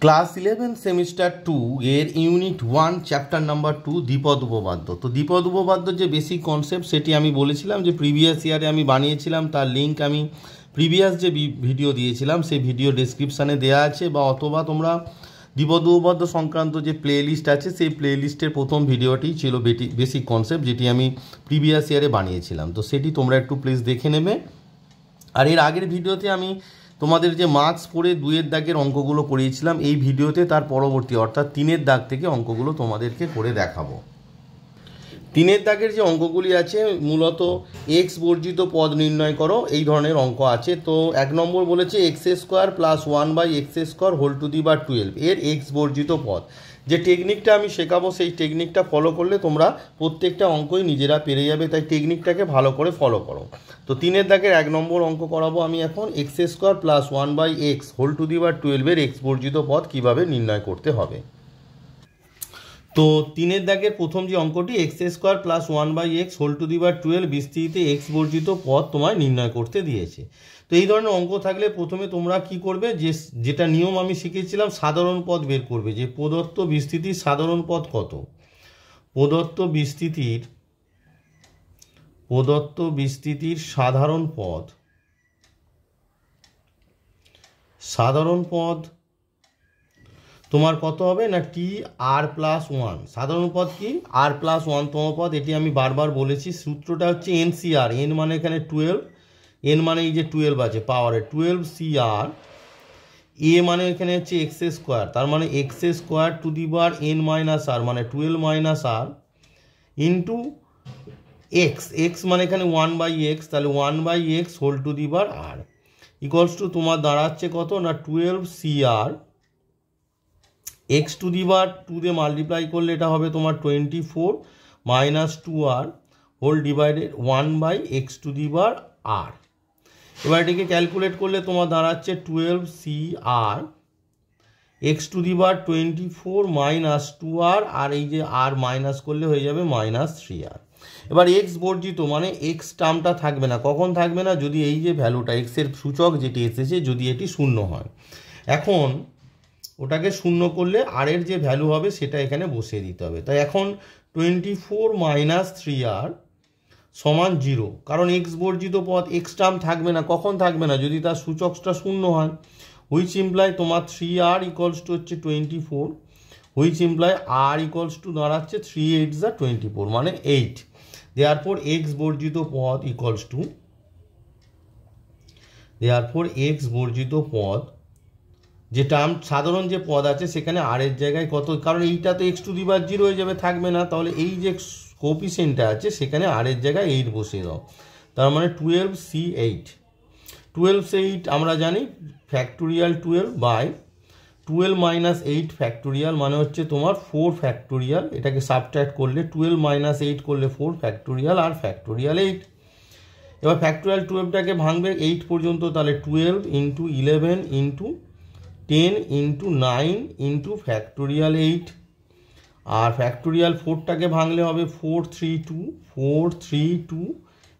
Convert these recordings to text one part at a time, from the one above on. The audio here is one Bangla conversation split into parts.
ক্লাস 11 সেমিস্টার 2 এর ইউনিট 1 চ্যাপ্টার নাম্বার 2 দ্বিপদ উপপাদ্য। তো দ্বিপদ উপপাদ্য যে বেসিক কনসেপ্ট সেটি আমি বলেছিলাম যে প্রিভিয়াস ইয়ারে আমি বানিয়েছিলাম, তার লিঙ্ক আমি প্রিভিয়াস যে ভিডিও দিয়েছিলাম সেই ভিডিও ডেসক্রিপশানে দেওয়া আছে, বা অথবা তোমরা দ্বিপদ উপপাদ্য সংক্রান্ত যে প্লে লিস্ট আছে সেই প্লে লিস্টের প্রথম ভিডিওটি ছিল বেসিক কনসেপ্ট, যেটি আমি প্রিভিয়াস ইয়ারে বানিয়েছিলাম। তো সেটি তোমরা একটু প্লিজ দেখে নেবে। আর এর আগের ভিডিওতে আমি তোমাদের যে মার্কস পড়ে 2-এর দাগের অঙ্কগুলো করিয়েছিলাম, এই ভিডিওতে তার পরবর্তী অর্থাৎ 3-এর দাগ থেকে অঙ্কগুলো তোমাদেরকে করে দেখাবো। 3-এর দাগের যে অঙ্কগুলি আছে মূলত এক্স বর্জিত পদ নির্ণয় করো, এই ধরনের অঙ্ক আছে। তো 1 নম্বর বলেছে x² + 1/x² whole to the power 12 এর এক্স বর্জিত পদ। যে টেকনিকটা আমি শেখাবো সেই টেকনিকটা ফলো করলে তোমরা প্রত্যেকটা অঙ্কই নিজেরা পেরে যাবে, তাই টেকনিকটাকে ভালো করে ফলো করো। তো 3-এর দাগের 1 নম্বর অঙ্ক করাবো আমি এখন। x² + 1/x whole to the power 12 এর এক্স বর্জিত পদ কীভাবে নির্ণয় করতে হবে। তো 3-এর দাগের প্রথম যে অঙ্কটি x² + 1/x whole to the power 12 বিস্তৃতিতে এক্স বর্জিত পদ তোমায় নির্ণয় করতে দিয়েছে। তো এই ধরনের অঙ্ক থাকলে প্রথমে তোমরা কি করবে, যেটা নিয়ম আমি শিখেছিলাম, সাধারণ পদ বের করবে। যে প্রদত্ত বিস্তৃতির সাধারণ পদ কত, প্রদত্ত বিস্তৃতির সাধারণ পদ তোমার কত হবে না, TR+1। সাধারণ পদ কি, R+1তম পদ। এটি আমি বারবার বলেছি, সূত্রটা হচ্ছে NCR। n মানে এখানে 12, n মানে এই যে 12 আছে পাওয়ারে 12CR, a মানে এখানে হচ্ছে x², তার মানে x² two the power n - r মানে 12 - r ইন্টু x মানে এখানে 1/x, তাহলে 1/x whole to the power r equals to তোমার দাঁড়াচ্ছে কত না 12CR x to the power 2 দিয়ে মাল্টিপ্লাই করলে এটা হবে তোমার 24 - 2r whole divided 1/x to the power r। এবার এটাকে ক্যালকুলেট করলে তোমার দাঁড়াচ্ছে 12CR x to the power 24 - 2r, আর এই যে r মাইনাস করলে হয়ে যাবে -3r। এবার x বর্জিত মানে x টার্মটা থাকবে না। কখন থাকবে না, যদি এই যে ভ্যালুটা x এর সূচক যেটি এসেছে যদি এটি 0 হয়। এখন ওটাকে 0 করলে r এর যে ভ্যালু হবে সেটা এখানে বসিয়ে দিতে হবে। তাই এখন 24 - 3r সমান 0, কারণ x বর্জিত পদ x টার্ম থাকবে না। কখন থাকবে না, যদি তার সূচকটা 0 হয়। হুইচ ইমপ্লাই তোমার 3r ইকুয়ালস টু হচ্ছে 24, which imply r equals two দাঁড়াচ্ছে 3 8 যা 24 মানে 8। দেয়ারফর x বর্জিত পদ ইকুয়ালস টু, দেয়ারফর x বর্জিত পদ যে টার্ম সাধারণ যে পদ আছে সেখানে r এর জায়গায় কত, কারণ এইটা তো x টু দি পাওয়ার 0 হয়ে যাবে, থাকবে না। তাহলে এই যে কোএফিসিয়েন্টটা আছে সেখানে r এর জায়গায় 8 বসিয়ে দাও, তার মানে 12C8। 12C8 আমরা জানি ফ্যাক্টোরিয়াল 12/12 - 8 ফ্যাক্টোরিয়াল মানে হচ্ছে তোমার 4 ফ্যাক্টোরিয়াল। এটাকে সাবট্র্যাক্ট করলে 12 - 8 করলে 4 ফ্যাক্টোরিয়াল আর ফ্যাক্টোরিয়াল 8। এবার ফ্যাক্টোরিয়াল 12টাকে ভাঙবে 8 পর্যন্ত, তাহলে 12 × 11 × 10 × 9 × ফ্যাক্টোরিয়াল 8। আর ফ্যাক্টোরিয়াল 4টাকে ভাঙলে হবে 432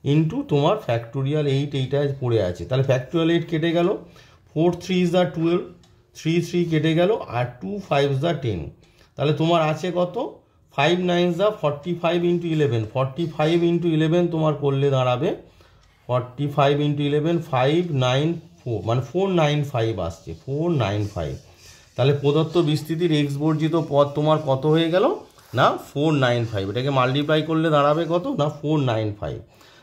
ইন্টু তোমার ফ্যাক্টোরিয়াল 8, এইটা পড়ে আছে। তাহলে ফ্যাক্টোরিয়াল 8 কেটে গেল, 4 3 যা 12, 3 3 কেটে গেল, আর 2 5 যা 10। তাহলে তোমার আছে কত, 5 9 যা 45 × 11, 45 × 11 তোমার করলে দাঁড়াবে 45 × 11 594 মানে 495 আসছে, 495। তাহলে প্রদত্ত বিস্তৃতির এক্স বর্জিত পদ তোমার কত হয়ে গেল না 495। এটাকে মাল্টিপ্লাই করলে দাঁড়াবে কত না 495।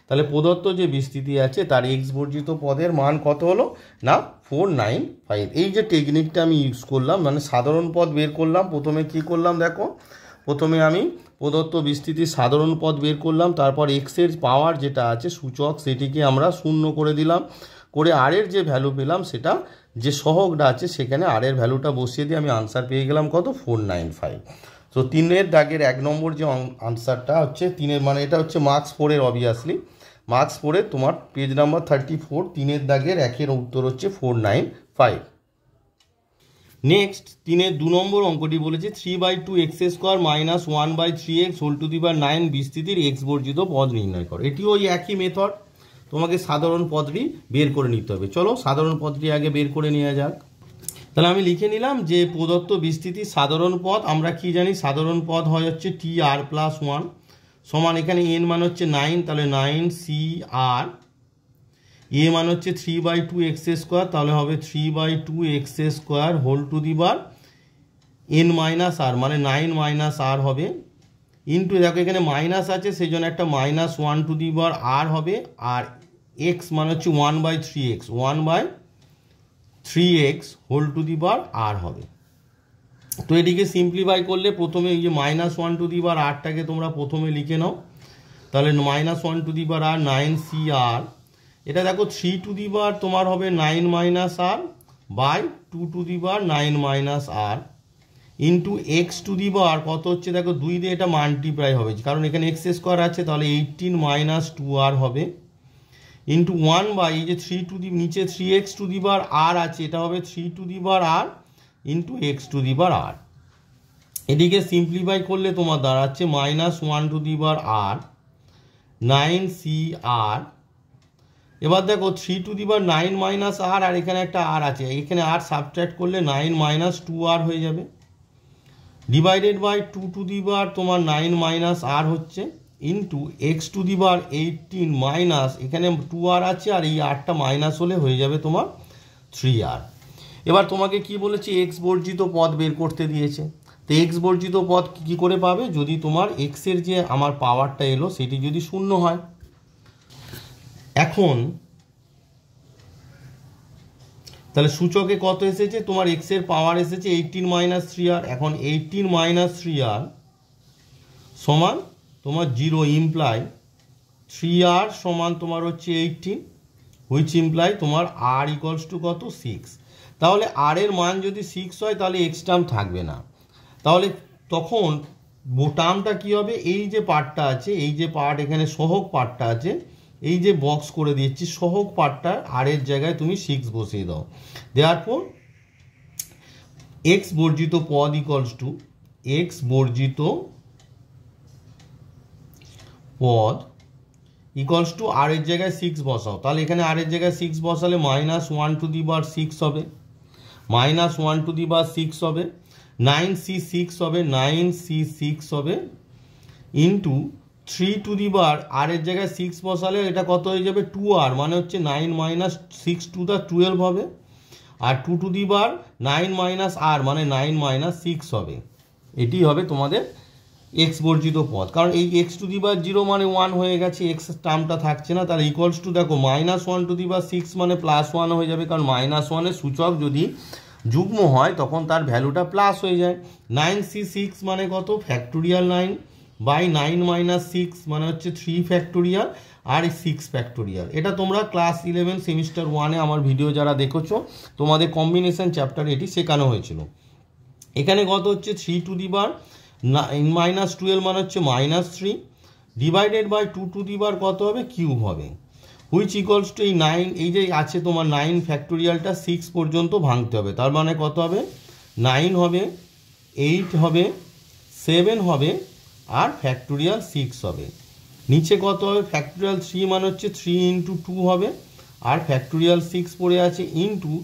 তাহলে প্রদত্ত যে বিস্তৃতি আছে তার এক্স বর্জিত পদের মান কত হলো না 495। এই যে টেকনিকটা আমি ইউজ করলাম, মানে সাধারণ পদ বের করলাম। প্রথমে কি করলাম দেখো, প্রথমে আমি প্রদত্ত বিস্তৃতির সাধারণ পদ বের করলাম, তারপর এক্সের পাওয়ার যেটা আছে সূচক সেটিকে আমরা 0 করে দিলাম, করে আর এর যে ভ্যালু পেলাম সেটা যে সহগটা আছে সেখানে আর এর ভ্যালুটা বসিয়ে দিয়ে আমি আনসার পেয়ে গেলাম কত 495। তো 3-এর দাগের 1 নম্বর যে আনসারটা হচ্ছে 3-এর মানে এটা হচ্ছে মার্কস 4-এর, অবভিয়াসলি মার্কস 4-এর তোমার পেজ নাম্বার 34, 3-এর দাগের 1-এর উত্তর হচ্ছে 495। নেক্সট 3-এর 2 নম্বর অঙ্কটি বলেছে 3/2x² - 1/3x whole to the power 9 বিস্তৃতির এক্স বর্জিত পদ নির্ণয় করো। এটিও ওই একই মেথড, তোমাকে সাধারণ পদটি বের করে নিতে হবে। চলো সাধারণ পদটি আগে বের করে নেওয়া যাক। তাহলে আমি লিখে নিলাম যে প্রদত্ত বিস্তৃতি সাধারণ পদ আমরা কি জানি, সাধারণ পদ হয় হচ্ছে টি আর প্লাস 1 সমান এখানে এন মান হচ্ছে 9, তাহলে 9 সি আর, এ মান হচ্ছে 3/2 এক্স স্কোয়ার, তাহলে হবে 3/2 x square whole to the বার এন মাইনাস আর, মানে 9 মাইনাস আর হবে, ইন্টু দেখো এখানে মাইনাস আছে সেই জন্য একটা -1 টু দি বার আর হবে, আর এক্স মানে হচ্ছে 1/3x, 1/3x whole to the বার আর হবে। তো এটিকে সিম্পলিফাই করলে প্রথমে এই যে -1 টু দি বার আরটাকে তোমরা প্রথমে লিখে নাও, তাহলে -1 to the bar R 9 CR, এটা দেখো 3 টু দি বার তোমার হবে 9 minus R by 2 to the বার 9 minus r into x to the বার কত হচ্ছে দেখো 2 দিয়ে এটা মাল্টিপ্লাই হবে কারণ এখানে এক্স স্কোয়ার আছে, তাহলে 18 মাইনাস 2r হবে ইন্টু 1 বাই এই যে 3 টু দি নিচে 3x টু দি বার আর আছে, এটা হবে 3 to the bar r into x to the bar r. এদিকে সিম্পলিফাই করলে তোমার দাঁড়াচ্ছে -1 to the bar R 9CR। এবার দেখো 3 টু দি বার 9 মাইনাস আর, আর এখানে একটা আর আছে, এখানে আর সাবট্র্যাক্ট করলে 9 মাইনাস 2r হয়ে যাবে, ডিভাইডেড বাই 2 টু দি বার তোমার 9 মাইনাস আর হচ্ছে into x to the bar 18 minus এখানে 2r আছে, আর এই আরটা মাইনাস হলে হয়ে যাবে তোমার 3r। এবার তোমাকে কি বলেছে, এক্স বর্জিত পদ বের করতে দিয়েছে, তো এক্স বর্জিত পদ কি করে পাবে, যদি তোমার এক্সের যে আমার পাওয়ারটা এলো সেটি যদি শূন্য হয়। এখন তাহলে সূচকে কত এসেছে, তোমার এক্সের পাওয়ার এসেছে 18 মাইনাস 3r, এখন 18 মাইনাস 3r সমান তোমার 0 ইমপ্লাই 3r সমান তোমার হচ্ছে 18, হুইচ ইমপ্লাই তোমার r ইকুয়ালস টু কত 6। তাহলে r এর মান যদি 6 হয় তাহলে এক্স টার্ম থাকবে না, তাহলে তখন টার্মটা কি হবে, এই যে পার্টটা আছে, এই যে পার্ট এখানে সহগ পার্টটা আছে, এই যে বক্স করে দিচ্ছি সহগ পার্টটা আর এর জায়গায় তুমি 6 বসিয়ে দাও, দেয়ারফর এক্স বর্জিত পদ ইকুয়ালস টু এক্স বর্জিত পদ ইকুয়ালস টু আর এর জায়গায় 6 বসাও, তাহলে এখানে আর এর জায়গায় 6 বসালে -1 টু দি বার 6 হবে, -1 টু দি বার 6 হবে, 9c6 হবে, 9c6 হবে ইন্টু 3 টু দি বার আর এর জায়গায় 6 বসালে এটা কত হয়ে যাবে 2r, মানে হচ্ছে 9 মাইনাস 6 টু দা 12 হবে, আর 2 টু দি বার 9 মাইনাস r মানে 9 মাইনাস 6 হবে। এটি হবে তোমাদের এক্স বর্জিত পদ, কারণ এই এক্স টু দি বার 0 মানে 1 হয়ে গেছে, এক্স টার্মটা থাকছে না, তাহলে ইকুয়ালস টু দেখো -1 টু দি বার 6 মানে +1 হয়ে যাবে, কারণ -1 এর সূচক যদি যুগ্ম হয় তখন তার ভ্যালুটা প্লাস হয়ে যায়। 9c6 মানে কত ফ্যাক্টোরিয়াল 9 বাই 9 মাইনাস 6 মানে হচ্ছে 3 ফ্যাক্টোরিয়াল আর 6 ফ্যাক্টোরিয়াল। এটা তোমরা ক্লাস 11 সেমিস্টার 1-এ আমার ভিডিও যারা দেখেছো তোমাদের কম্বিনেশন চ্যাপ্টারে এটি শেখানো হয়েছিল। এখানে কত হচ্ছে 3 টু দি বার 9 মাইনাস 12 মানে হচ্ছে -3 ডিভাইডেড বাই 2 টু দি বার কত হবে কিউব হবে, হুইচ ইকুয়ালস টু এই 9 এই যে আছে তোমার 9 ফ্যাক্টোরিয়ালটা 6 পর্যন্ত ভাঙতে হবে, তার মানে কত হবে 9 হবে, 8 হবে, 7 হবে আর ফ্যাক্টোরিয়াল 6 হবে। নিচে কত হবে ফ্যাক্টোরিয়াল 3 মানে হচ্ছে 3 ইন্টু 2 হবে, আর ফ্যাক্টোরিয়াল 6 পড়ে আছে ইন্টু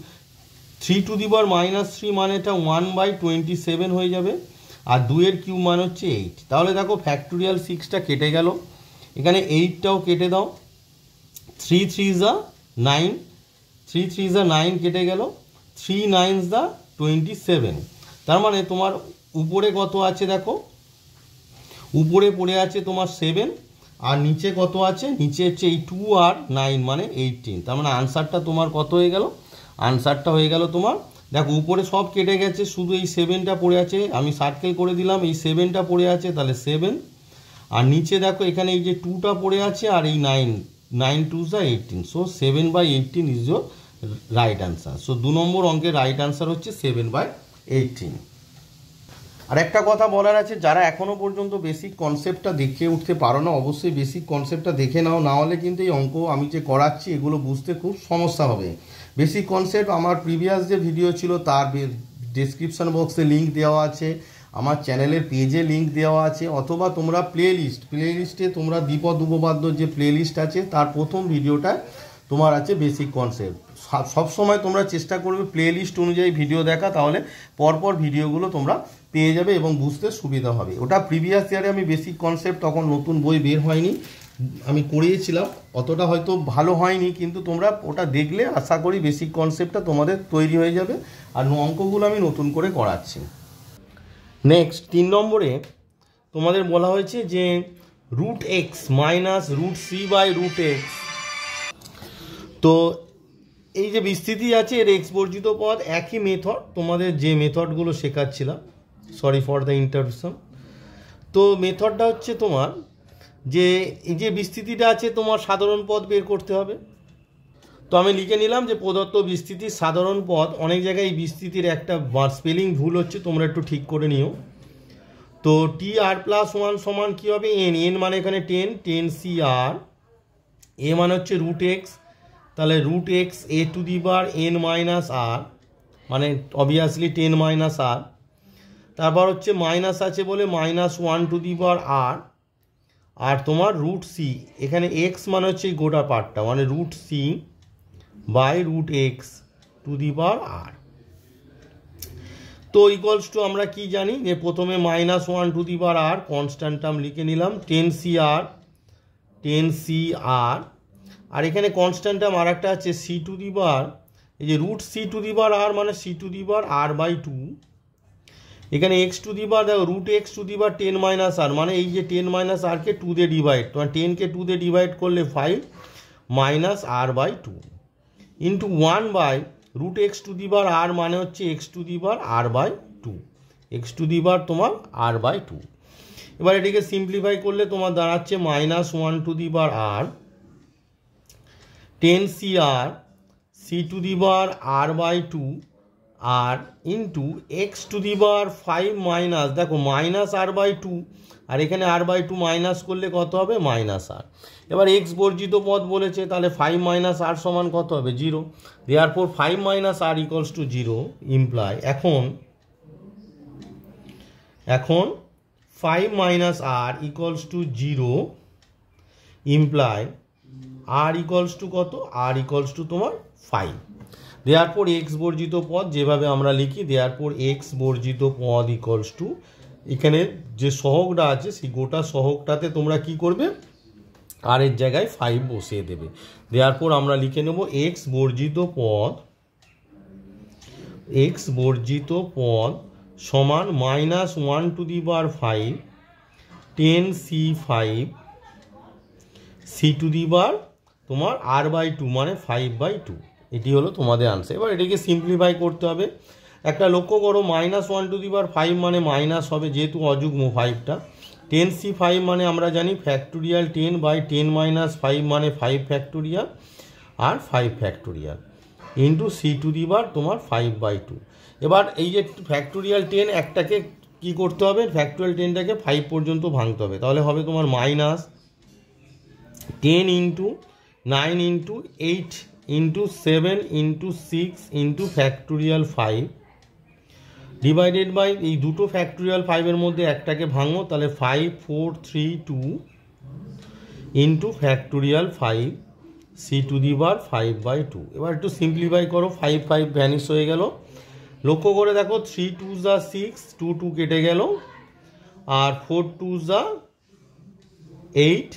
3 টু দি বার -3 মানে এটা 1/27 হয়ে যাবে, আর 2 এর কিউব মানে হচ্ছে 8। তাহলে দেখো ফ্যাক্টোরিয়াল 6টা কেটে গেল, এখানে 8টাও কেটে দাও, 3 3 যা 9, 3 3 যা 9 কেটে গেল, 3 9 যা 27। তার মানে তোমার উপরে কত আছে দেখো, উপরে পড়ে আছে তোমার 7 আর নিচে কত আছে, নিচে হচ্ছে এই 2 আর 9 মানে 18। তার মানে আনসারটা তোমার কত হয়ে গেল, আনসারটা হয়ে গেল তোমার দেখো উপরে সব কেটে গেছে, শুধু এই 7টা পড়ে আছে, আমি সার্কেল করে দিলাম, এই 7টা পড়ে আছে তাহলে 7, আর নিচে দেখো এখানে এই যে 2টা পড়ে আছে আর এই 9 9 2 যা 18, so 7/18 is your right answer. So 2 নম্বর অঙ্কের রাইট আনসার হচ্ছে 7/18। আর একটা কথা বলার আছে, যারা এখনো পর্যন্ত বেসিক কনসেপ্টটা দেখে উঠতে পারো না অবশ্যই বেসিক কনসেপ্টটা দেখে নাও, না হলে কিন্তু এই অঙ্ক আমি যে করাচ্ছি এগুলো বুঝতে খুব সমস্যা হবে। বেসিক কনসেপ্ট আমার প্রিভিয়াস যে ভিডিও ছিল তার ডেসক্রিপশন বক্সে লিঙ্ক দেওয়া আছে, আমার চ্যানেলের পেজে লিঙ্ক দেওয়া আছে, অথবা তোমরা প্লেলিস্টে তোমরা দীপদ উপপাদ্যর যে প্লেলিস্ট আছে তার প্রথম ভিডিওটা তোমার আছে বেসিক কনসেপ্ট। সবসময় তোমরা চেষ্টা করবে প্লে লিস্ট অনুযায়ী ভিডিও দেখা, তাহলে পরপর ভিডিওগুলো তোমরা পেয়ে যাবে এবং বুঝতে সুবিধা হবে। ওটা প্রিভিয়াস ইয়ারে আমি বেসিক কনসেপ্ট, তখন নতুন বই বের হয়নি, আমি করিয়েছিলাম, অতটা হয়তো ভালো হয়নি, কিন্তু তোমরা ওটা দেখলে আশা করি বেসিক কনসেপ্টটা তোমাদের তৈরি হয়ে যাবে। আর অঙ্কগুলো আমি নতুন করে করাচ্ছি। নেক্সট 3 নম্বরে তোমাদের বলা হয়েছে যে root X minus root C by root X. তো এই যে বিস্তৃতি আছে এর এক্স বর্জিত পদ, একই মেথড তোমাদের যে মেথডগুলো শেখাচ্ছিলাম, সরি ফর দ্য ইন্টারপ্শন। তো মেথডটা হচ্ছে তোমার যে এই যে বিস্তৃতিটা আছে তোমার সাধারণ পদ বের করতে হবে। তো আমি লিখে নিলাম যে প্রদত্ত বিস্তৃতির সাধারণ পদ, অনেক জায়গায় এই বিস্তৃতির একটা স্পেলিং ভুল হচ্ছে, তোমরা একটু ঠিক করে নিও। তো টি আর প্লাস 1 সমান কী হবে, এন, এন মানে এখানে 10 সি আর, এ মানে হচ্ছে রুট এক্স, তাহলে রুট এক্স এ টু দি বার এন মাইনাস আর, মানে অবভিয়াসলি 10 মাইনাস আর, তারপর হচ্ছে মাইনাস আছে বলে -1 টু দি বার আর, আর তোমার রুট সি, এখানে এক্স মানে হচ্ছে এই গোটা পার্টটা, মানে root C by root x to the bar r. তো ইকুয়ালস টু আমরা কি জানি যে প্রথমে -1 to the bar r constant term লিখে নিলাম, 10 সি আর, আর এখানে কনস্ট্যান্ট টার্ম আর একটা আছে সি টু দি বার, এই যে root C to the bar r মানে C to the bar R by 2, এখানে এক্স টু দি বার দেখো রুট এক্স টু দি বার 10 মাইনাস আর, মানে এই যে 10 মাইনাস আরকে 2 দিয়ে ডিভাইড, তোমার 10কে 2 দিয়ে ডিভাইড করলে 5 minus R by 2 into 1 by root x to the bar r মানে হচ্ছে x to the bar R by 2, x to the বার তোমার আর বাই 2। এবার এটিকে সিম্পলিফাই করলে তোমার দাঁড়াচ্ছে -1 to the bar R 10 C R C to the bar R by 2 R into x to the bar 5 minus, দেখো মাইনাস আর বাই 2, আর এখানে আর বাই 2 মাইনাস করলে কত হবে, মাইনাস আর। এবার এক্স বর্জিত পদ বলেছে, তাহলে 5 মাইনাস আর সমান কত হবে, 0। Therefore 5 minus R equals to 0 imply, এখন 5 minus R equals to 0 imply R equals to কত, আর ইকুয়ালস টু তোমার 5। দেয়ারপর এক্স বর্জিত পদ যেভাবে আমরা লিখি, দেয়ারপর এক্স বর্জিত পদ ইকুয়ালস টু, এখানে যে সহগটা আছে সেই গোটা সহগটাতে তোমরা কি করবে, আর এর জায়গায় 5 বসিয়ে দেবে। দেয়ারপর আমরা লিখে নেব এক্স বর্জিত পদ সমান -1 to the bar 5 10 C 5 C to the বার তোমার আর বাই 2 মানে 5/2, এটি হলো তোমাদের আনসার। এবার এটাকে সিম্পলিফাই করতে হবে। একটা লক্ষ্য করো, -1 টু দি বার 5 মানে মাইনাস হবে, যেহেতু অযুগ্ম 5টা, 10 সি 5 মানে আমরা জানি ফ্যাক্টোরিয়াল 10 বাই 10 মাইনাস 5 মানে 5 ফ্যাক্টোরিয়াল আর 5 factorial into C to the বার তোমার 5/2। এবার এই যে ফ্যাক্টোরিয়াল 10 একটাকে কি করতে হবে, ফ্যাক্টোরিয়াল 10টাকে 5 পর্যন্ত ভাঙতে হবে, তাহলে হবে তোমার -10 into 9 into 8 into 7 into 6 into factorial 5 divided by এই দুটো ফ্যাক্টোরিয়াল 5-এর মধ্যে একটাকে ভাঙো, তাহলে 5 4 3 2 into factorial 5 C to the বার 5/2। এবার একটু সিম্পলিফাই করো, 5 5 ভ্যানিশ হয়ে গেল। লক্ষ্য করে দেখো 3 2 যা 6, 2 2 কেটে গেল, আর 4 2 যা 8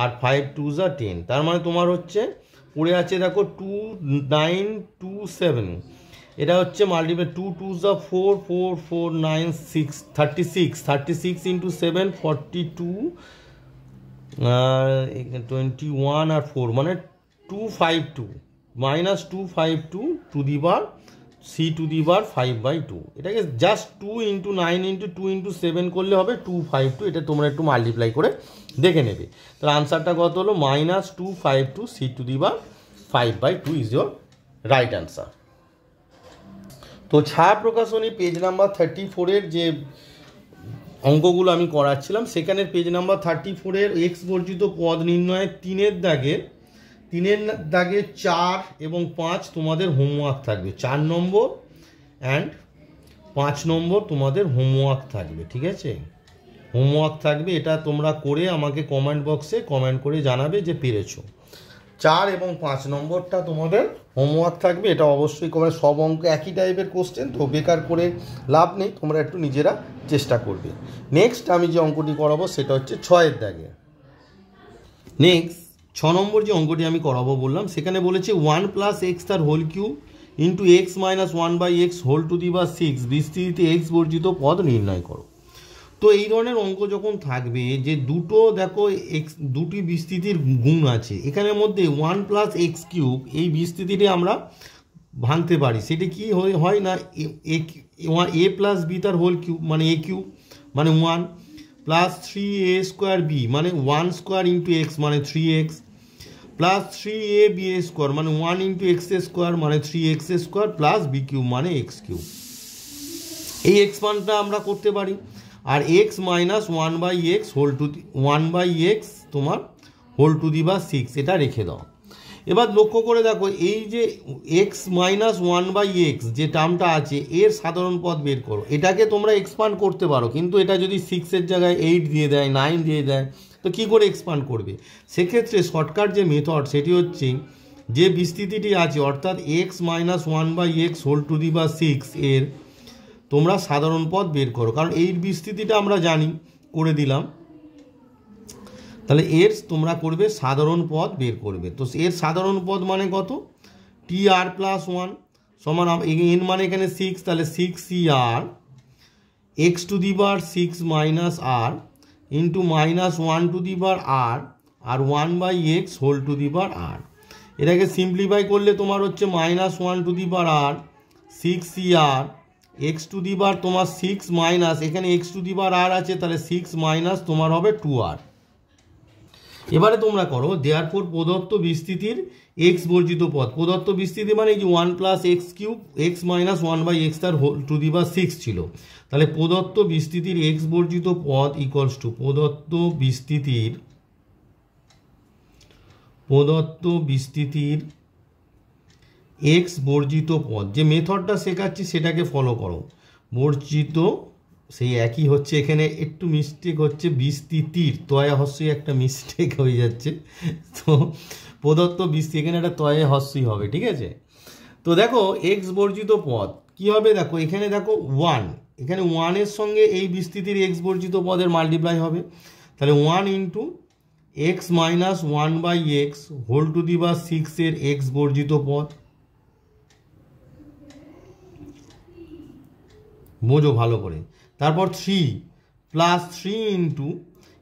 আর 5 2 যা 10, তার মানে তোমার হচ্ছে পড়ে আছে দেখো 2 9 2 7, এটা হচ্ছে মাল্টিপ্লাই 2 2 যা 4 4 4 9 6 36 ইন্টু 7 42 21 আর 4 মানে 252 -252 টু দি বার সি টু দি বার 5/2। এটাকে জাস্ট 2 ইন্টু 9 ইন্টু 2 ইন্টু 7 করলে হবে 252, এটা তোমরা একটু মাল্টিপ্লাই করে দেখে নেবে। তাহলে আনসারটা কত হলো, -252 C to the bar 5/2 is your right answer. তো ছায়া প্রকাশনী পেজ নাম্বার 34-এর যে অঙ্কগুলো আমি করাচ্ছিলাম, সেখানের পেজ নাম্বার 34-এর এক্স বর্জিত পদ নির্ণয়ের 3-এর দাগে 4 এবং 5 তোমাদের হোমওয়ার্ক থাকবে, 4 নম্বর অ্যান্ড 5 নম্বর তোমাদের হোমওয়ার্ক থাকবে, ঠিক আছে, হোমওয়ার্ক থাকবে। এটা তোমরা করে আমাকে কমেন্ট বক্সে কমেন্ট করে জানাবে যে পেরেছো। 4 এবং 5 নম্বরটা তোমাদের হোমওয়ার্ক থাকবে। এটা অবশ্যই করে সব অঙ্ক একই টাইপের কোশ্চেন, তো বেকার করে লাভ নেই, তোমরা একটু নিজেরা চেষ্টা করবে। নেক্সট আমি যে অঙ্কটি করাবো সেটা হচ্ছে 6 দাগে। নেক্সট 6 নম্বর যে অঙ্কটি আমি করাবো বললাম, সেখানে বলেছে 1 + x তার whole cube into x - 1/x whole to the power 6 বিস্তৃতিতে x বর্জিত পদ নির্ণয় করো। তো এই ধরনের অঙ্ক যখন থাকবে যে দুটো দেখো দুটি বিস্তৃতির গুণ আছে, এখানের মধ্যে 1 + x³ এই বিস্তৃতিটি আমরা ভাঙতে পারি। সেটি কি হয় না a + b তার হোল কিউব মানে a³ মানে 1 প্লাস 3a² b মানে 1² ইন্টু x মানে 3x প্লাস 3ab² মানে 1 ইন্টু x² মানে 3x² প্লাস b³ মানে x³ এই এক্সপান্ডটা আমরা করতে পারি। আর x - 1/x whole two 1/x তোমার হোল টু দি পাওয়ার 6 এটা রেখে দাও। এবার লক্ষ্য করে দেখো এই যে x - 1/x যে টার্মটা আছে এর সাধারণ পদ বের করো। এটাকে তোমরা এক্সপান্ড করতে পারো, কিন্তু এটা যদি 6-এর জায়গায় 8 দিয়ে দেয়, 9 দিয়ে দেয়, তো কী করে এক্সপান্ড করবে? সেক্ষেত্রে শর্টকাট যে মেথড সেটি হচ্ছে যে বিস্তৃতিটি আছে অর্থাৎ x - 1/x whole to the power 6 এর তোমরা সাধারণ পদ বের করো, কারণ এই বিস্তৃতিটা আমরা জানি, করে দিলাম। তাহলে এর তোমরা করবে সাধারণ পদ বের করবে। তো এর সাধারণ পদ মানে কত? tr+1 সমান n মানে এখানে 6, তাহলে 6cr x to the power 6 minus r into -1 to the power r আর 1/x whole to the power r। এটাকে সিম্পলিফাই করলে তোমার হচ্ছে -1 to the power r 6cr x to the power তোমার 6 মাইনাস এখানে x to the power r আছে, তাহলে 6 মাইনাস তোমার হবে 2r। এবারে তোমরা করো দেয়ারফর প্রদত্ত বিস্তৃতির x বর্জিত পদ। প্রদত্ত বিস্তৃতি মানে এই যে 1 + x³ x - 1/x তার হোল টু দি পাওয়ার 6 ছিল। তাহলে প্রদত্ত বিস্তৃতির x বর্জিত পদ ইকুয়ালস টু প্রদত্ত বিস্তৃতির x বর্জিত পদ। যে মেথডটা শেখাচ্ছি সেটাকে ফলো করো। বর্জিত সেই একই হচ্ছে, এখানে একটু মিস্টেক হচ্ছে, বিস্তৃতির তয়া হস্যই একটা মিস্টেক হয়ে যাচ্ছে। তো প্রদত্ত বিস্তৃতি এখানে একটা তয়া হস্যই হবে, ঠিক আছে? তো দেখো এক্স বর্জিত পদ কি হবে, দেখো এখানে দেখো 1, এখানে 1-এর সঙ্গে এই বিস্তৃতির এক্স বর্জিত পদের মাল্টিপ্লাই হবে। তাহলে 1 into x - 1/x whole to the power 6 এর এক্স বর্জিত পদ। বোঝো ভালো করে। তারপর 3 প্লাস 3 ইন্টু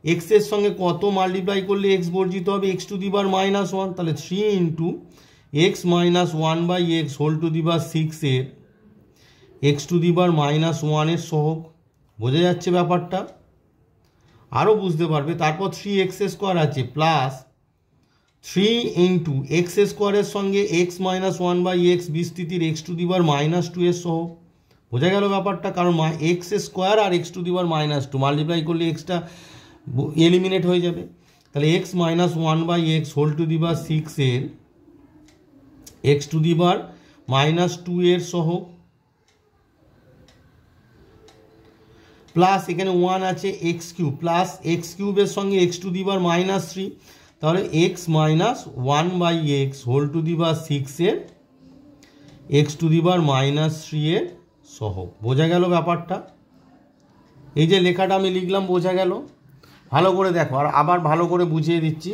এক্সের সঙ্গে কত মাল্টিপ্লাই করলে এক্স বর্জিত হবে? x টু দি পাওয়ার -1, তাহলে 3 into x - 1/x whole to the power 6 এর x টু দি পাওয়ার -1 এর সহগ। বোঝা যাচ্ছে ব্যাপারটা? আরও বুঝতে পারবে। তারপর 3x² আছে প্লাস 3 ইন্টু x² এর সঙ্গে x - 1/x বিস্তৃতির x টু দি পাওয়ার -2 এর সহগ। বোঝা গেল ব্যাপারটা? কারণ x² আর x to the power -2 multiply করলে এক্সটা এলিমিনেট হয়ে যাবে। তাহলে x - 1/x whole to the power 6 এর x টু দি পাওয়ার -2 এর সহগ প্লাস এখানে 1 আছে x³ প্লাস x³ এর সঙ্গে x টু দি পাওয়ার -3, তাহলে x - 1/x whole to the power 6 এর x টু দি পাওয়ার -3 এর সহগ। বোঝা গেল ব্যাপারটা? এই যে লেখাটা আমি লিখলাম বোঝা গেল? ভালো করে দেখো, আর আবার ভালো করে বুঝিয়ে দিচ্ছি।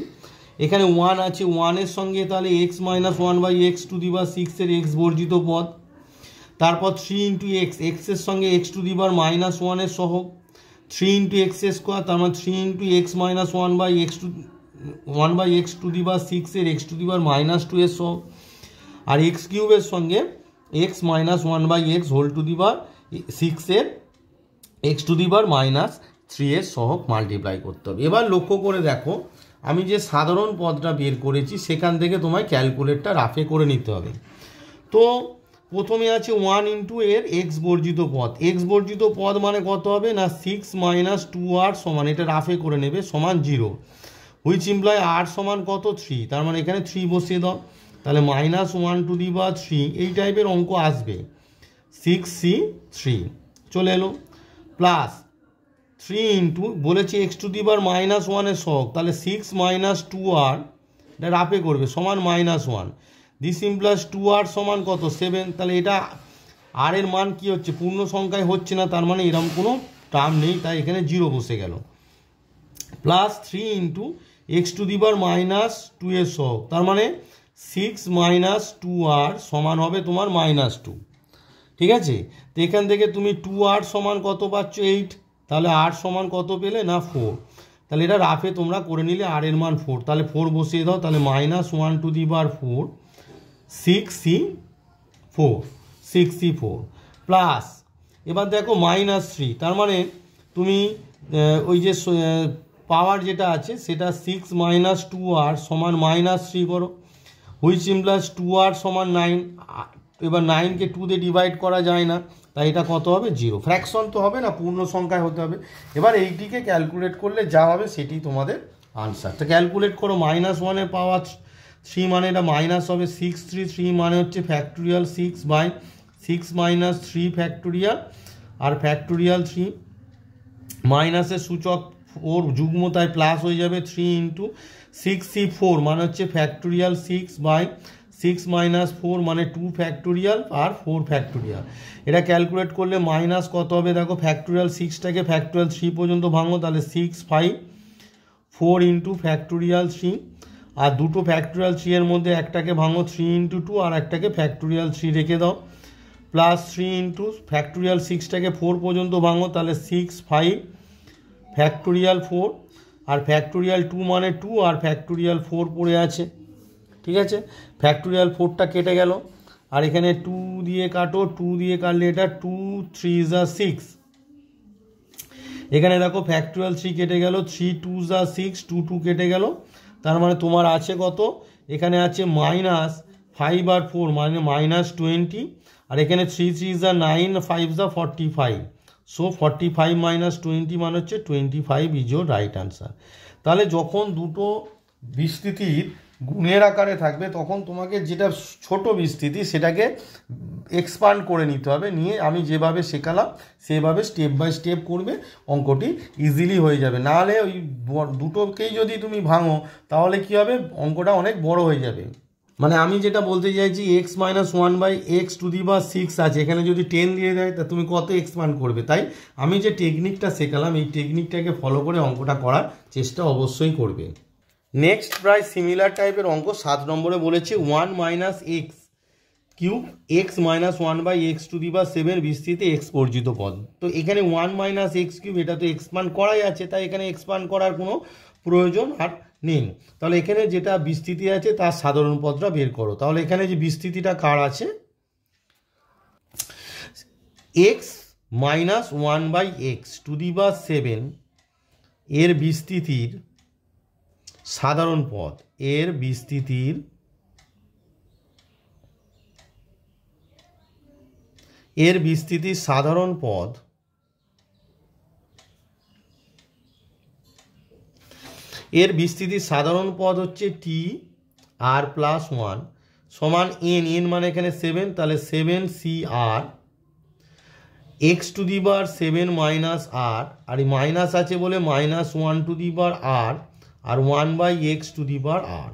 এখানে 1 আছে, 1-এর সঙ্গে তাহলে x - 1/x to the power 6 এর x বর্জিত পদ। তারপর 3 ইন্টু এক্সের সঙ্গে x টু দি পাওয়ার -1 এর সহগ। 3 ইন্টু x², তার মানে 3 into x - 1/x to the power 6 এর x টু দি পাওয়ার -2 এর সহগ। আর x³ এর সঙ্গে x - 1/x whole to the power 6 এর x টু দি পাওয়ার -3 এর সহগ মাল্টিপ্লাই করতে হবে। এবার লক্ষ্য করে দেখো, আমি যে সাধারণ পদটা বের করেছি সেখান থেকে তোমায় ক্যালকুলেটটা রাফে করে নিতে হবে। তো প্রথমে আছে 1 ইন্টু এর এক্স বর্জিত পদ। এক্স বর্জিত পদ মানে কত হবে না 6 - 2r সমান, এটা রাফে করে নেবে, সমান 0, হুইচ ইমপ্লাই r সমান কত 3, তার মানে এখানে 3 বসিয়ে দাও। তাহলে -1 টু দি পাওয়ার 3 এই টাইপের অঙ্ক আসবে। 6c3 চলে এলো প্লাস 3 ইন্টু বলেছি x টু দি পাওয়ার -1 এর সহগ, তাহলে 6 - 2r এটা রাফে করবে, সমান -1। দিস ইমপ্লাস 2r সমান কত 7, তাহলে এটা আর এর মান কি হচ্ছে পূর্ণ সংখ্যায় হচ্ছে না, তার মানে এরকম কোনো টার্ম নেই, তাই এখানে 0 বসে গেল। প্লাস 3 ইন্টু x⁻² এর সহগ, তার মানে 6 - 2r সমান হবে তোমার -2। ঠিক আছে, তো এখান থেকে তুমি 2r সমান কত পাচ্ছ 8, তাহলে r সমান কত পেলে না 4, তাহলে এটা রাফে তোমরা করে নিলে r এর মান 4, তাহলে 4 বসিয়ে দাও, তাহলে -1⁴ 6c4 প্লাস এবার দেখো -3, তার মানে তুমি ওই যে পাওয়ার যেটা আছে সেটা 6 - 2r সমান -3 করো, হুইচ ইমপ্লাস 2r সমান 9। এবার 9কে 2 দিয়ে ডিভাইড করা যায় না, তাই এটা কত হবে 0, ফ্র্যাকশন তো হবে না, পূর্ণ সংখ্যায় হতে হবে। এবার এইটিকে ক্যালকুলেট করলে যা হবে সেটি তোমাদের আনসার। তো ক্যালকুলেট করো, -1 এর পাওয়ার 3 মানে এটা মাইনাস হবে 633 মানে হচ্ছে ফ্যাক্টোরিয়াল 6/6 - 3 ফ্যাক্টোরিয়াল আর ফ্যাক্টোরিয়াল 3, মাইনাসের সূচক 4 যুগ্ম তাই প্লাস হয়ে যাবে 3 ইন্টু 6c4 মানে হচ্ছে ফ্যাক্টোরিয়াল 6/6 - 4 মানে 2 ফ্যাক্টোরিয়াল আর 4 ফ্যাক্টোরিয়াল। এটা ক্যালকুলেট করলে মাইনাস কত হবে দেখো, ফ্যাক্টোরিয়াল 6টাকে ফ্যাক্টোরিয়াল 3 পর্যন্ত ভাঙো, তাহলে 6 5 4 ইন্টু ফ্যাক্টোরিয়াল 3, আর দুটো ফ্যাক্টোরিয়াল 3 এর মধ্যে একটাকে ভাঙো 3 ইন্টু 2 আর একটাকে ফ্যাক্টোরিয়াল 3 রেখে দাও, প্লাস 3 ইন্টু ফ্যাক্টোরিয়াল 6টাকে 4 পর্যন্ত ভাঙো, তাহলে 6 5 ফ্যাক্টোরিয়াল 4 আর ফ্যাক্টোরিয়াল 2 মানে 2 আর ফ্যাক্টোরিয়াল 4 পড়ে আছে। ঠিক আছে, ফ্যাক্টোরিয়াল 4টা কেটে গেল, আর এখানে 2 দিয়ে কাটো, 2 দিয়ে কাটলে এটা 2 3 = 6, এখানে দেখো ফ্যাক্টোরিয়াল 3 কেটে গেল, 3 2 = 6, 2 2 কেটে গেল, তার মানে তোমার আছে কত, এখানে আছে -5 আর 4 মানে -20, আর এখানে 3 3 = 9, 5 = 45, সো 45 - 20 মানে হচ্ছে 25 ইজ ইয়োর রাইট আনসার। তাহলে যখন দুটো বিস্তৃতির গুণের আকারে থাকবে তখন তোমাকে যেটা ছোট বিস্তৃতি সেটাকে এক্সপান্ড করে নিতে হবে, নিয়ে আমি যেভাবে শেখালাম সেভাবে স্টেপ বাই স্টেপ করবে, অঙ্কটি ইজিলি হয়ে যাবে। নাহলে ওই দুটোকেই যদি তুমি ভাঙো তাহলে কি হবে, অঙ্কটা অনেক বড় হয়ে যাবে। মানে আমি যেটা বলতে চাইছি x - 1/x⁶ আছে, এখানে যদি 10 দিয়ে দেয় তা তুমি কত এক্সপান্ড করবে, তাই আমি যে টেকনিকটা শেখালাম এই টেকনিকটাকে ফলো করে অঙ্কটা করার চেষ্টা অবশ্যই করবে। নেক্সট প্রায় সিমিলার টাইপের অঙ্ক 7 নম্বরে বলেছে 1 - x³ x - 1/x⁷ বিস্তৃতি x বর্জিত পদ। তো এখানে 1 - x³ এটা তো এক্সপান্ড করাই আছে, তাই এখানে এক্সপান্ড করার কোনো প্রয়োজন আর নেই। তাহলে এখানে যেটা বিস্তৃতি আছে তার সাধারণ পদটা বের করো। তাহলে এখানে যে বিস্তৃতিটা কার আছে, x - 1/x⁷ এর বিস্তৃতির সাধারণ পদ, এর বিস্তৃতির সাধারণ পদ হচ্ছে tr+1 সমান n মানে এখানে 7, তাহলে 7cr x⁷ - r, আর এই মাইনাস আছে বলে -1r আর 1/x⁷r।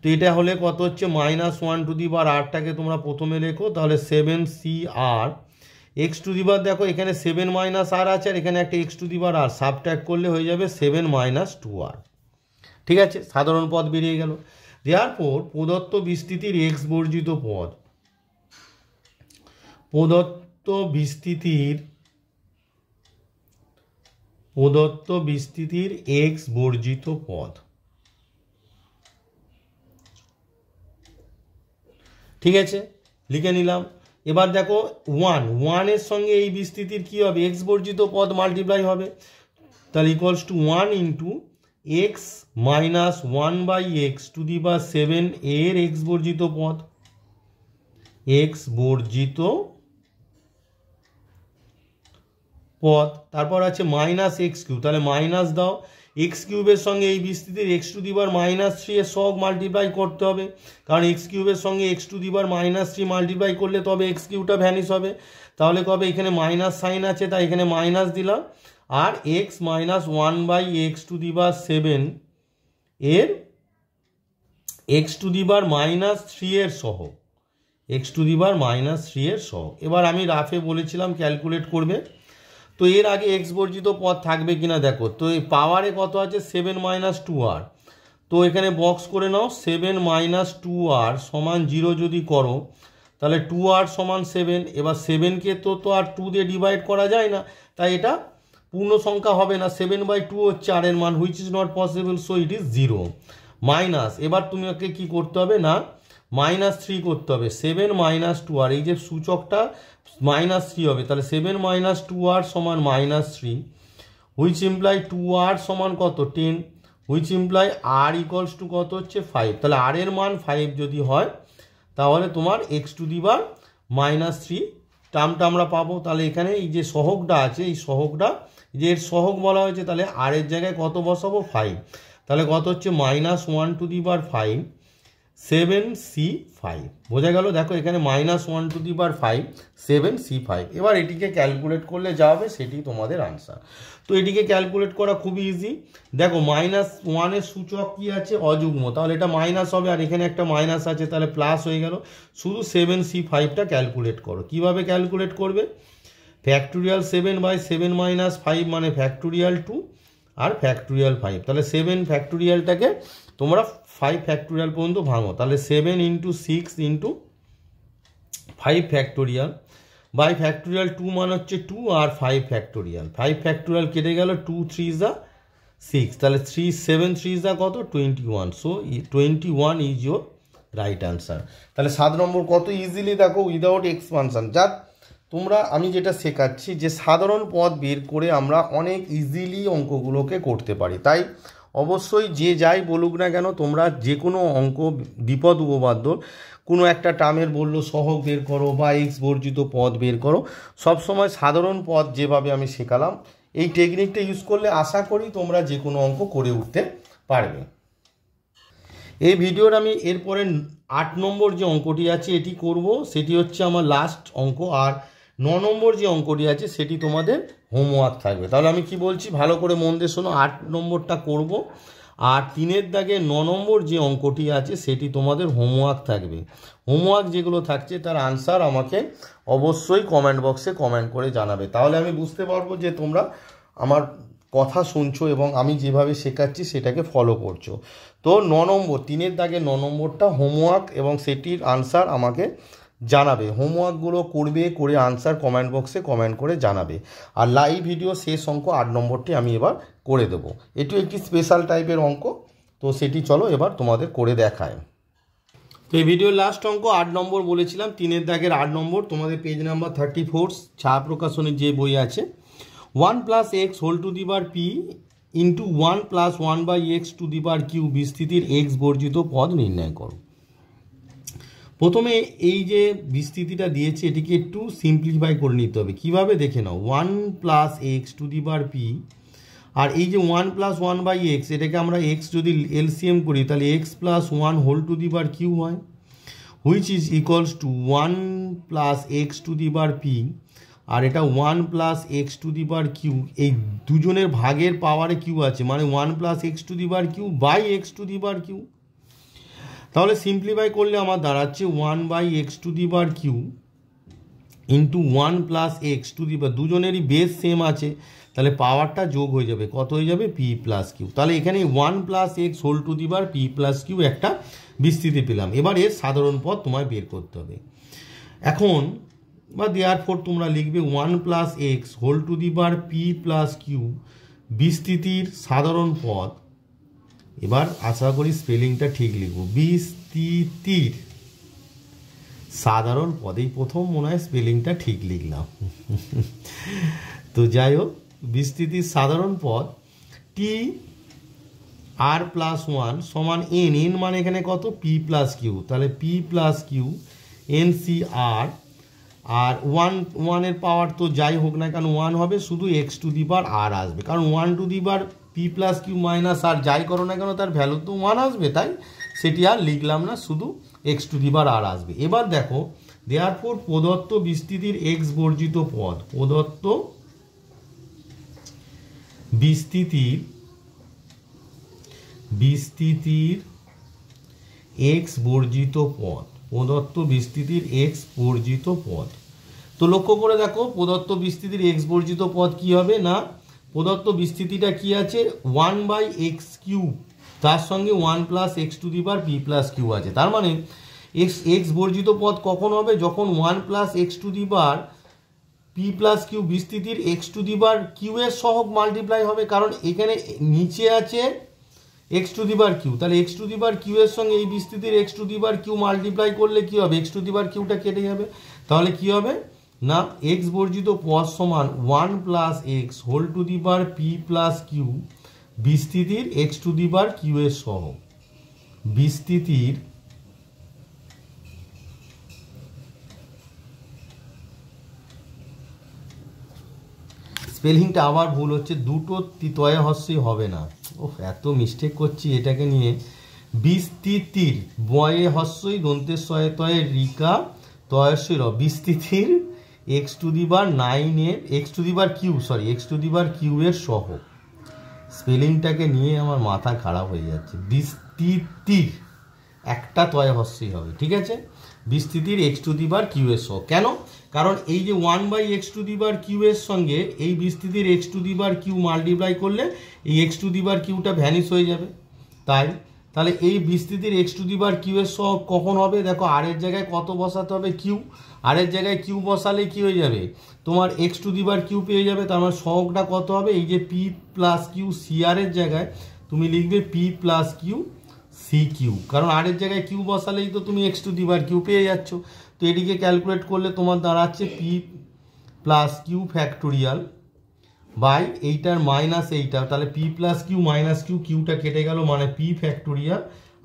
তো এটা হলে কত হচ্ছে -1r-টাকে তোমরা প্রথমে লেখো, তাহলে 7cr x⁷, দেখো এখানে 7 - r আছে আর এখানে একটা x⁷r, সাবট্র্যাক্ট করলে হয়ে যাবে 7 - 2r। ঠিক আছে, সাধারণ পদ বেরিয়ে গেল। দেয়ারফর প্রদত্ত বিস্তৃতির x বর্জিত পদ, প্রদত্ত বিস্তৃতির x বর্জিত পদ। ঠিক আছে, লিখে নিলাম। এবার দেখো 1 এর সঙ্গে এই বিস্তৃতির কি হবে, x বর্জিত পদ মাল্টিপ্লাই হবে, তাহলে equals to 1 into x - 1/x⁷ এর x বর্জিত পদ, তারপর আছে -x³, তাহলে মাইনাস দাও, x³ এর সঙ্গে এই বিস্তৃতির x⁻³ এর সহগ মাল্টিপ্লাই করতে হবে, কারণ x³ এর সঙ্গে x⁻³ মাল্টিপ্লাই করলে তবে x³ ভ্যানিশ হবে, তাহলে কবে এখানে মাইনাস সাইন আছে তাই এখানে মাইনাস দিলাম, আর x - 1/x⁷ এর এক্স টু দি বার -3 এর সহগ, এক্স টু দি বার -3 এর সহগ। এবার আমি রাফে বলেছিলাম ক্যালকুলেট করবে, তো এর আগে এক্স বর্জিত পদ থাকবে কিনা দেখো। তো এই পাওয়ারে কত আছে 7 - 2r, তো এখানে বক্স করে নাও 7 - 2r সমান 0 যদি করো তাহলে 2r সমান 7। এবার 7কে তো আর 2 দিয়ে ডিভাইড করা যায় না, তাই এটা পূর্ণ সংখ্যা হবে না। 7/2 হচ্ছে r এর মান, which is not possible, so it is 0 minus. এবার তোমাকে কি করতে হবে না -3 করতে হবে। 7 - 2r, এই যে সূচকটা -3 হবে, তাহলে 7 - 2r সমান -3, হুইচ ইমপ্লাই 2r সমান কত 10, which imply r equals to কত হচ্ছে 5। তাহলে r এর মান 5 যদি হয় তাহলে তোমার এক্স টু দি বার -3 টার্মটা আমরা পাবো। তাহলে এখানে এই যে সহগটা আছে, এই সহগটা যে এর সহগ বলা হয়েছে, তাহলে r এর জায়গায় কত বসাবো 5, তাহলে কত হচ্ছে -1 টু দি বার 5 7c5, বোঝা গেল। দেখো এখানে -1 টু দি বার 5 7c5। এবার এটিকে ক্যালকুলেট করলে যা হবে সেটি তোমাদের আনসার। তো এটিকে ক্যালকুলেট করা খুবই ইজি। দেখো -1 এর সূচক কি আছে অযুগ্ম, তাহলে এটা মাইনাস হবে, আর এখানে একটা মাইনাস আছে তাহলে প্লাস হয়ে গেল। শুধু 7c5টা ক্যালকুলেট করো। কিভাবে ক্যালকুলেট করবে, ফ্যাক্টোরিয়াল 7/7 - 5 মানে ফ্যাক্টোরিয়াল 2 আর ফ্যাক্টোরিয়াল 5। তাহলে 7 ফ্যাক্টোরিয়ালটাকে তোমরা 5 ফ্যাক্টোরিয়াল পর্যন্ত ভাঙো, তাহলে 7 × 6 × 5 ফ্যাক্টোরিয়াল বাই ফ্যাক্টোরিয়াল 2 মানে হচ্ছে 2 আর 5 ফ্যাক্টোরিয়াল। 5 ফ্যাক্টোরিয়াল কেটে গেল, 2 3 যা 6, তাহলে 7 3 যা কত 21, so 21 is your right answer. তাহলে 7 নম্বর কত ইজিলি দেখো উইদাউট এক্সপানশন। যাক তোমরা আমি যেটা শেখাচ্ছি যে সাধারণ পদ বের করে আমরা অনেক ইজিলি অঙ্কগুলোকে করতে পারি। তাই অবশ্যই যে যাই বলুক না কেন তোমরা যে কোনো অঙ্ক বিপদ উপপাদ্য কোনো একটা টার্মের বললো সহগ বের করো বা এক্স বর্জিত পদ বের করো, সবসময় সাধারণ পদ যেভাবে আমি শেখালাম এই টেকনিকটা ইউজ করলে আশা করি তোমরা যে কোনো অঙ্ক করে উঠতে পারবে। এই ভিডিওর আমি এরপরে 8 নম্বর যে অঙ্কটি আছে এটি করব, সেটি হচ্ছে আমার লাস্ট অঙ্ক। আর 9 নম্বর যে অঙ্কটি আছে সেটি তোমাদের হোমওয়ার্ক থাকবে। তাহলে আমি কি বলছি ভালো করে মন দিয়ে শোনো। 8 নম্বরটা করব, আর 3-এর দাগে 9 নম্বর যে অঙ্কটি আছে সেটি তোমাদের হোমওয়ার্ক থাকবে। হোমওয়ার্ক যেগুলো থাকছে তার আনসার আমাকে অবশ্যই কমেন্ট বক্সে কমেন্ট করে জানাবে, তাহলে আমি বুঝতে পারবো যে তোমরা আমার কথা শুনছো এবং আমি যেভাবে শেখাচ্ছি সেটাকে ফলো করছো। তো 9 নম্বর 3-এর দাগে 9 নম্বরটা হোমওয়ার্ক, এবং সেটির আনসার আমাকে জানাবে। হোমওয়ার্কগুলো করবে, করে আনসার কমেন্ট বক্সে কমেন্ট করে জানাবে। আর লাইভ ভিডিও শেষ অঙ্ক 8 নম্বরটি আমি এবার করে দেবো। এটিও একটি স্পেশাল টাইপের অঙ্ক, তো সেটি চলো এবার তোমাদের করে দেখায়। তো এই ভিডিওর লাস্ট অঙ্ক 8 নম্বর বলেছিলাম, 3-এর দাগের 8 নম্বর, তোমাদের পেজ নাম্বার 34 ছায়া প্রকাশনের যে বই আছে। 1 + x whole to the bar p into 1 + 1/x to the bar q বিস্তৃতির x বর্জিত পদ নির্ণয় করো। প্রথমে এই যে বিস্তৃতিটা দিয়েছে এটিকে একটু সিম্পলিফাই করে নিতে হবে। কিভাবে দেখে নাও, 1 + x to the bar p, আর এই যে 1 + 1/x এটাকে আমরা x যদি এলসিএম করি তাহলে x + 1 whole to the bar q হয়, which is equals to 1 + x to the bar p, আর এটা 1 + x to the bar q। এই দুজনের ভাগের পাওয়ারে q আছে, মানে 1 + x to the bar q by x to the bar q। তাহলে সিম্পলিফাই করলে আমার দাঁড়াচ্ছে 1/x to the bar q into 1 + x to the বার, দুজনেরই বেস সেম আছে তাহলে পাওয়ারটা যোগ হয়ে যাবে, কত হয়ে যাবে p + q। তাহলে এখানে 1 + x whole to the bar p + q একটা বিস্তৃতি পেলাম। এবার এর সাধারণ পদ তোমায় বের করতে হবে। এখন বা দেয়ারফর তোমরা লিখবে 1 + x whole to the bar p + q বিস্তৃতির সাধারণ পদ। এবার আশা করি স্পেলিংটা ঠিক লিখব, বিস্তৃতির সাধারণ পদ। এই প্রথম মনে হয় স্পেলিংটা ঠিক লিখলাম। তো যাই হোক, বিস্তৃতির সাধারণ পদ টি r + 1 সমান n, n মানে এখানে কত p + q, তাহলে p + q NCR, আর 1 এর পাওয়ার তো যাই হোক না কেন 1 হবে, শুধু x টু দি বার r আসবে, কারণ 1 to the bar p + q minus আর যাই করো না কেন তার ভ্যালু তো 1 আসবে, তাই সেটি আর লিখলাম না, শুধু x টু দি বার r আসবে। এবার দেখো দেয়ারফর প্রদত্ত বিস্তৃতির x বর্জিত পদ, প্রদত্ত বিস্তৃতির এক্স বর্জিত পদ, প্রদত্ত বিস্তৃতির এক্স বর্জিত পদ। তো লক্ষ্য করে দেখো প্রদত্ত বিস্তৃতির এক্স বর্জিত পদ কি হবে না, প্রদত্ত বিস্তৃতিটা কি আছে 1/x³ তার সঙ্গে 1 + x⁴ p + q আছে। তার মানে এক্স বর্জিত পদ কখন হবে, যখন 1 + x⁴ p + q বিস্তৃতির x⁴ q এর সহগ মাল্টিপ্লাই হবে, কারণ এখানে নিচে আছে x⁴q, তাহলে x⁴ q এর সঙ্গে এই বিস্তৃতির x⁴ q মাল্টিপ্লাই করলে কি হবে, x⁴ qটা কেটে যাবে। তাহলে কি হবে না এক্স বর্জিত পদ সমান 1 + x হোল p + q বিস্তৃতির x⁴ q এর সহগ, বিস্তৃতির স্পেলিংটা আবার ভুল হচ্ছে, দুটো তয়ে হস্যই হবে না, ওহ এত মিস্টেক করছি এটাকে নিয়ে। বিস্তৃতির বয়ে হস্যই দন্তের শয়ে তয়ে রিকা তয়স্যই র, বিস্তৃতির x⁴q এর সহগ। স্পেলিংটাকে নিয়ে আমার মাথা খারাপ হয়ে যাচ্ছে। বিস্তৃতির একটা তয় হস্যই হবে, ঠিক আছে, বিস্তৃতির x⁴ q এর সহগ। কেন, কারণ এই যে 1/x⁴ q এর সঙ্গে এই বিস্তৃতির x⁴ q মাল্টিপ্লাই করলে এই x⁴ qটা ভ্যানিশ হয়ে যাবে। তাহলে এই বিস্তৃতির x⁴ q এর সহগ কখন হবে, দেখো আর এর জায়গায় কত বসাতে হবে, q, আর এর জায়গায় q বসালে কি হয়ে যাবে তোমার x⁴ q পেয়ে যাবে। তার মানে সহগটা কত হবে, এই যে p + q cr এর জায়গায় তুমি লিখবে p + q cq, কারণ আর এর জায়গায় q বসালেই তো তুমি x⁴ q পেয়ে যাচ্ছ। তো এটিকে ক্যালকুলেট করলে তোমার দাঁড়াচ্ছে p + q ফ্যাক্টোরিয়াল বাই এইটার মাইনাস এইটা, তাহলে p + q - q, qটা কেটে গেল, মানে p ফ্যাক্টোরিয়াল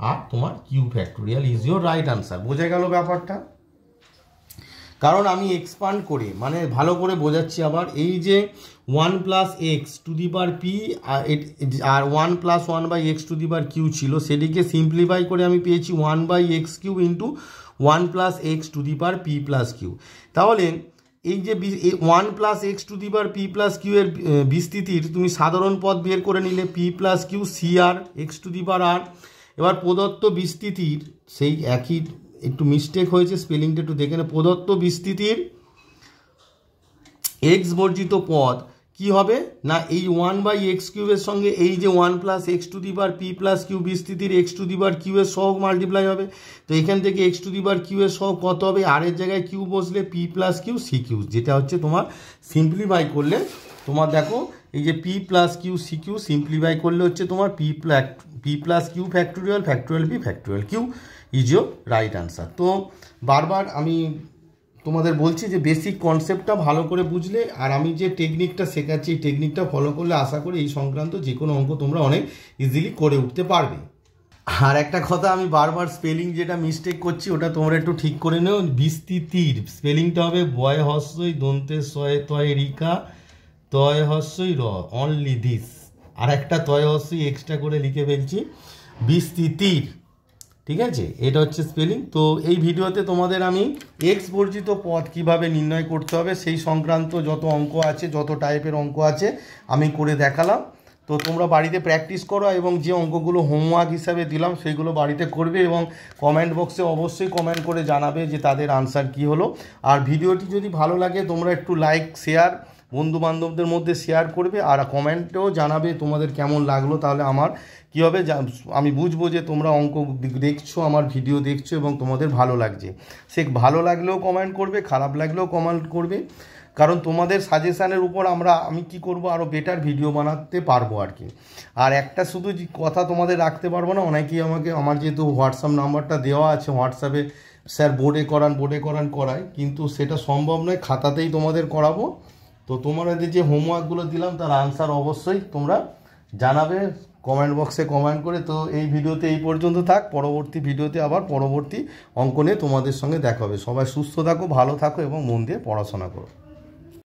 আর তোমার q factorial is your right answer. বোঝা গেল ব্যাপারটা? কারণ আমি এক্সপান্ড করে মানে ভালো করে বোঝাচ্ছি আবার, এই যে 1 + x⁴p আর 1 + 1/x⁴q ছিল, সেটিকে সিম্পলিফাই করে আমি পেয়েছি 1/x³ × 1 + x⁴p + q। তাহলে এই যে 1 + x⁴p + q এর বিস্তৃতির তুমি সাধারণ পদ বের করে নিলে p + q cr x⁴r। এবার প্রদত্ত বিস্তৃতির সেই একই, একটু মিস্টেক হয়েছে স্পেলিংটা একটু দেখে না, প্রদত্ত বিস্তৃতির এক্স বর্জিত পদ কি হবে না, এই 1/x³ এর সঙ্গে এই যে 1 + x⁴p + q বিস্তৃতির x⁴q এর সহগ মাল্টিপ্লাই হবে। তো এখান থেকে x⁴ q এর সহগ কত হবে, আর এর জায়গায় q বসলে p + q cq, যেটা হচ্ছে তোমার সিম্পলিফাই করলে তোমার দেখো এই যে p + q cq সিম্পলিফাই করলে হচ্ছে তোমার p + q factorial p factorial q is your right answer. তো বারবার আমি তোমাদের বলছি যে বেসিক কনসেপ্টটা ভালো করে বুঝলে আর আমি যে টেকনিকটা শেখাচ্ছি এই টেকনিকটা ফলো করলে আশা করি এই সংক্রান্ত যে কোনো অঙ্ক তোমরা অনেক ইজিলি করে উঠতে পারবে। আর একটা কথা, আমি বারবার স্পেলিং যেটা মিস্টেক করছি ওটা তোমরা একটু ঠিক করে নেও। বিস্তৃতির স্পেলিংটা হবে বয় হস্যই দন্তের শয়ে তয়ে রিকা তয় হস্যই র, অনলি দিস। আর একটা তয় হস্যই এক্সট্রা করে লিখে ফেলছি, বিস্তৃতির, ঠিক আছে, এটা হচ্ছে স্পেলিং। তো এই ভিডিওতে তোমাদের আমি এক্স বর্জিত পদ কিভাবে নির্ণয় করতে হবে সেই সংক্রান্ত যত অঙ্ক আছে, যত টাইপের অঙ্ক আছে আমি করে দেখালাম। তো তোমরা বাড়িতে প্র্যাকটিস করো এবং যে অঙ্কগুলো হোমওয়ার্ক হিসাবে দিলাম সেইগুলো বাড়িতে করবে এবং কমেন্ট বক্সে অবশ্যই কমেন্ট করে জানাবে যে তাদের আনসার কি হলো। আর ভিডিওটি যদি ভালো লাগে তোমরা একটু লাইক শেয়ার বন্ধু বান্ধবদের মধ্যে শেয়ার করবে আর কমেন্টেও জানাবে তোমাদের কেমন লাগলো, তাহলে আমার কী হবে আমি বুঝবো যে তোমরা অঙ্ক দেখছো, আমার ভিডিও দেখছো এবং তোমাদের ভালো লাগছে। সে ভালো লাগলেও কমেন্ট করবে, খারাপ লাগলেও কমেন্ট করবে, কারণ তোমাদের সাজেশানের উপর আমি কি করব আরও বেটার ভিডিও বানাতে পারবো আর কি। আর একটা শুধু কথা তোমাদের রাখতে পারবো না, অনেকেই আমাকে আমার যেহেতু হোয়াটসঅ্যাপ নাম্বারটা দেওয়া আছে, হোয়াটসঅ্যাপে স্যার বোর্ডে করান করায়, কিন্তু সেটা সম্ভব নয়, খাতাতেই তোমাদের করাবো। তো তোমাদের যে হোমওয়ার্কগুলো দিলাম তার আনসার অবশ্যই তোমরা জানাবে কমেন্ট বক্সে কমেন্ট করে। তো এই ভিডিওতে এই পর্যন্ত থাক, পরবর্তী ভিডিওতে আবার পরবর্তী অঙ্ক নিয়ে তোমাদের সঙ্গে দেখা হবে। সবাই সুস্থ থাকো, ভালো থাকো এবং মন দিয়ে পড়াশোনা করো।